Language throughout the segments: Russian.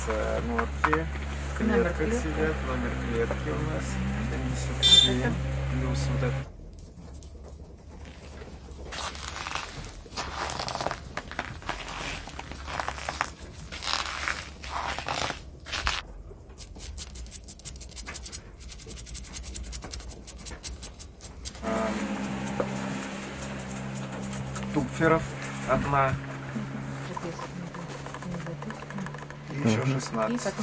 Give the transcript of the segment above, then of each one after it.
норки. В клетках сидят. Номер клетки у нас 77. Плюс вот это. Тупферов одна. И еще 16.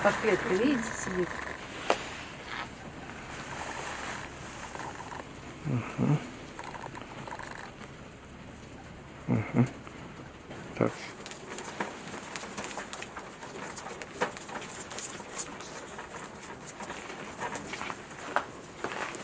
Под клеткой, видите, сидит. Так.